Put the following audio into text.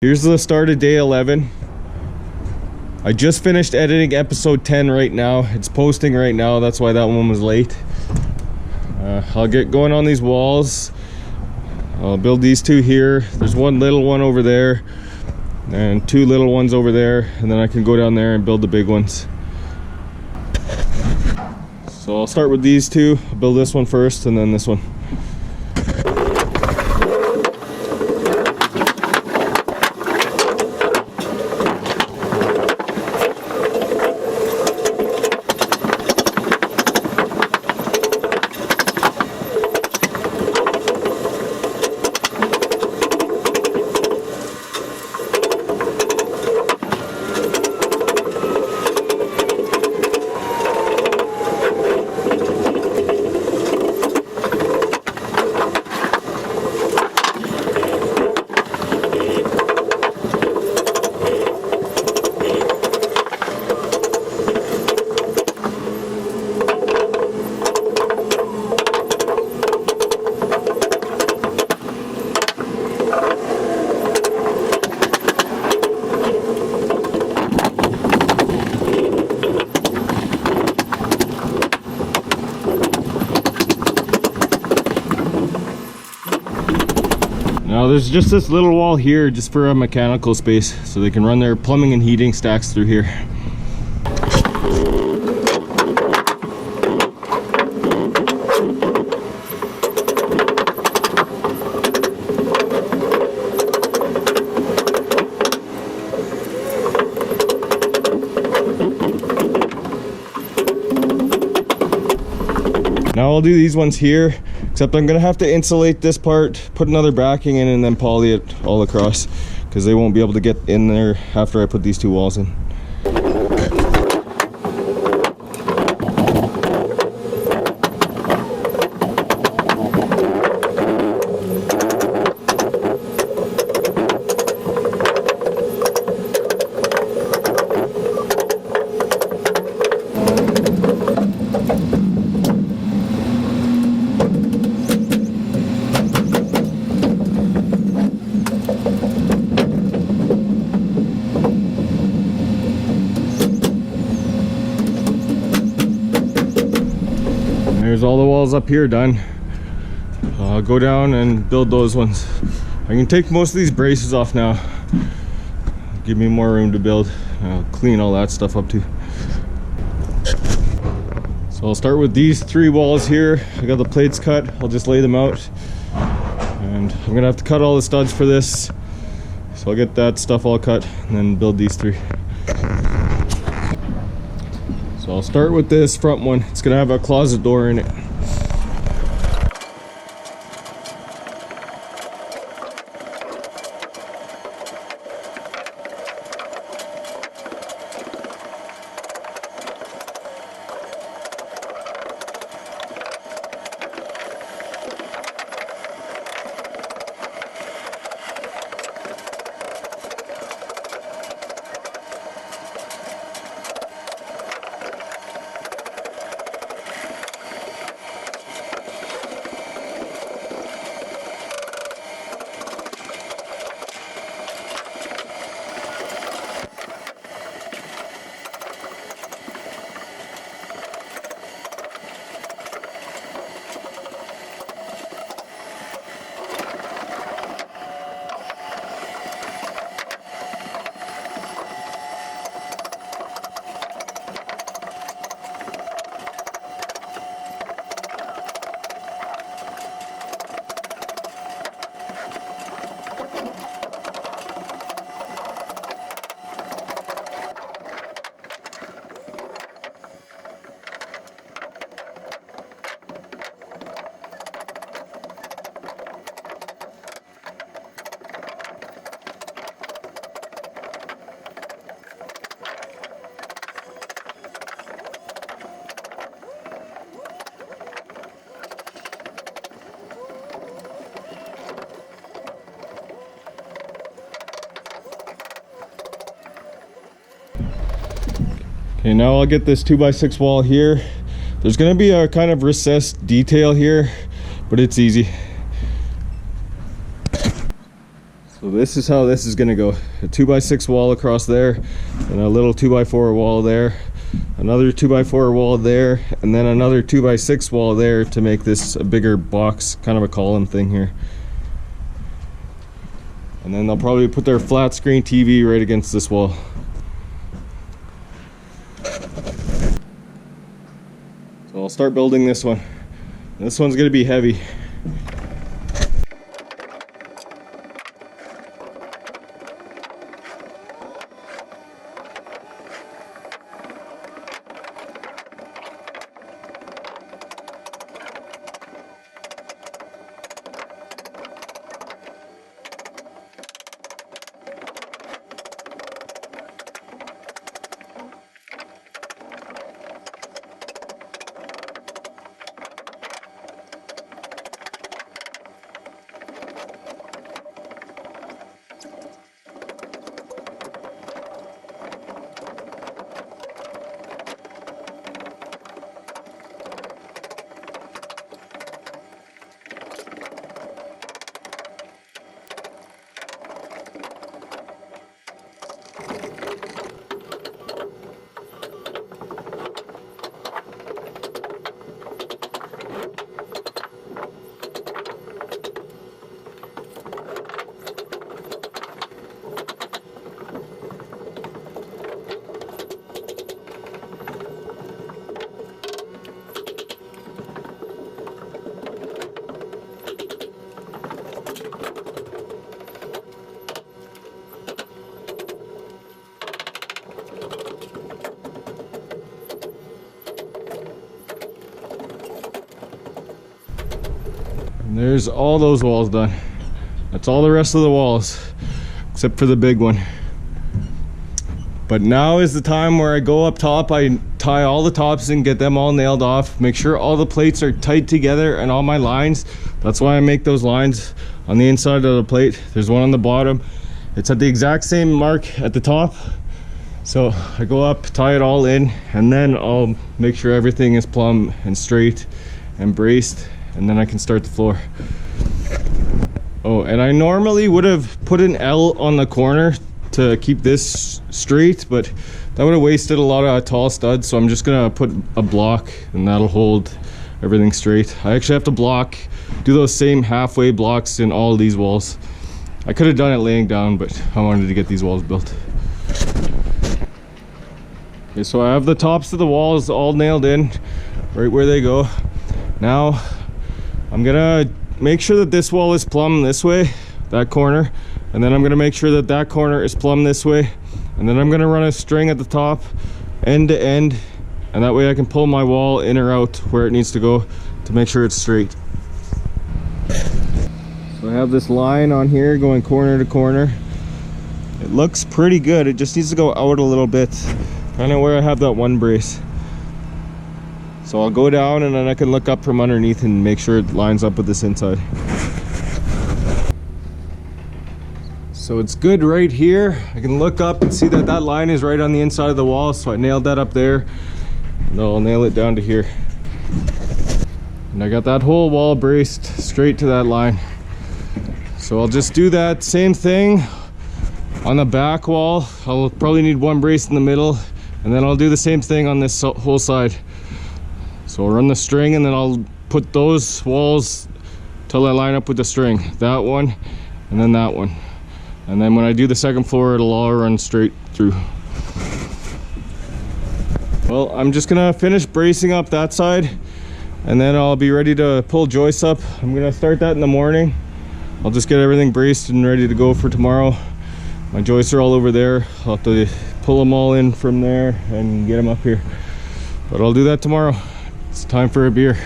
Here's the start of day 11. I just finished editing episode 10 right now. It's posting right now, that's why that one was late. I'll get going on these walls. I'll build these two here. There's one little one over there and two little ones over there, and then I can go down there and build the big ones. So I'll start with these two. I'll build this one first and then this one. Now there's just this little wall here just for a mechanical space so they can run their plumbing and heating stacks through here. Now I'll do these ones here, except I'm gonna have to insulate this part, put another backing in, and then poly it all across because they won't be able to get in there after I put these two walls in. There's all the walls up here done. I'll go down and build those ones. I can take most of these braces off now. Give me more room to build. I'll clean all that stuff up too. So I'll start with these three walls here. I got the plates cut. I'll just lay them out. And I'm gonna have to cut all the studs for this. So I'll get that stuff all cut and then build these three. So I'll start with this front one. It's gonna have a closet door in it. Okay, now I'll get this 2x6 wall here. There's gonna be a kind of recessed detail here, but it's easy. So So this is how this is gonna go. A 2x6 wall across there, and a little 2x4 wall there, another 2x4 wall there, and then another 2x6 wall there to make this a bigger box, kind of a column thing here. And then they'll probably put their flat screen TV right against this wall. So I'll start building this one. This one's gonna be heavy. And there's all those walls done. That's all the rest of the walls, except for the big one. But now is the time where I go up top, I tie all the tops and get them all nailed off, make sure all the plates are tight together and all my lines. That's why I make those lines on the inside of the plate. There's one on the bottom. It's at the exact same mark at the top. So I go up, tie it all in, and then I'll make sure everything is plumb and straight and braced, and then I can start the floor. Oh, and I normally would have put an L on the corner to keep this straight, but that would have wasted a lot of tall studs, so I'm just gonna put a block and that'll hold everything straight. I actually have to do those same halfway blocks in all these walls. I could have done it laying down, but I wanted to get these walls built. Okay, so I have the tops of the walls all nailed in, right where they go. Now, I'm gonna make sure that this wall is plumb this way, that corner, and then I'm gonna make sure that that corner is plumb this way, and then I'm gonna run a string at the top, end to end, and that way I can pull my wall in or out where it needs to go to make sure it's straight. So I have this line on here going corner to corner. It looks pretty good, it just needs to go out a little bit, kind of where I have that one brace. So I'll go down and then I can look up from underneath and make sure it lines up with this inside. So it's good right here. I can look up and see that that line is right on the inside of the wall, so I nailed that up there. And I'll nail it down to here. And I got that whole wall braced straight to that line. So I'll just do that same thing on the back wall. I'll probably need one brace in the middle, and then I'll do the same thing on this whole side. So I'll run the string and then I'll put those walls till I line up with the string. That one and then that one. And then when I do the second floor, it'll all run straight through. Well, I'm just gonna finish bracing up that side and then I'll be ready to pull joists up. I'm gonna start that in the morning. I'll just get everything braced and ready to go for tomorrow. My joists are all over there. I'll have to pull them all in from there and get them up here. But I'll do that tomorrow. It's time for a beer.